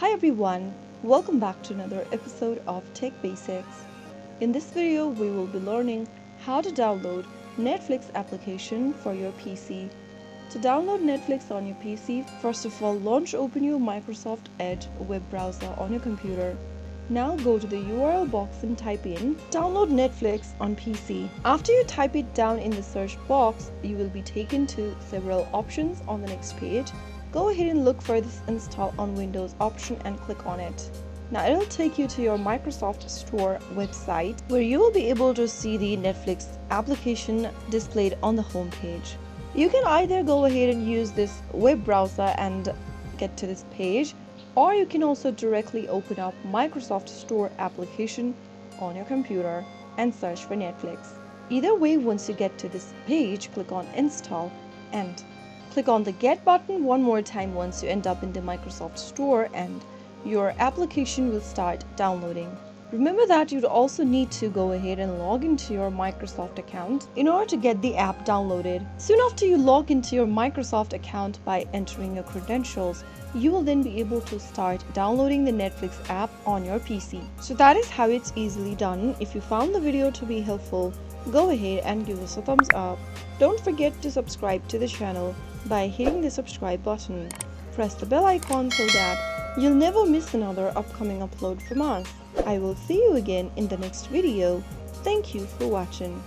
Hi everyone, welcome back to another episode of Tech Basics. In this video, we will be learning how to download Netflix application for your PC. To download Netflix on your PC, first of all, open your Microsoft Edge web browser on your computer. Now go to the URL box and type in download Netflix on PC. After you type it down in the search box, you will be taken to several options on the next page. Go ahead and look for this install on Windows option and click on it. Now it will take you to your Microsoft Store website where you will be able to see the Netflix application displayed on the home page. You can either go ahead and use this web browser and get to this page, or you can also directly open up Microsoft Store application on your computer and search for Netflix. Either way, once you get to this page, click on install and click on the Get button one more time once you end up in the Microsoft Store and your application will start downloading. Remember that you'd also need to go ahead and log into your Microsoft account in order to get the app downloaded. Soon after you log into your Microsoft account by entering your credentials, you will then be able to start downloading the Netflix app on your PC. So that is how it's easily done. If you found the video to be helpful, go ahead and give us a thumbs up. Don't forget to subscribe to the channel by hitting the subscribe button. Press the bell icon so that you'll never miss another upcoming upload from us. I will see you again in the next video. Thank you for watching.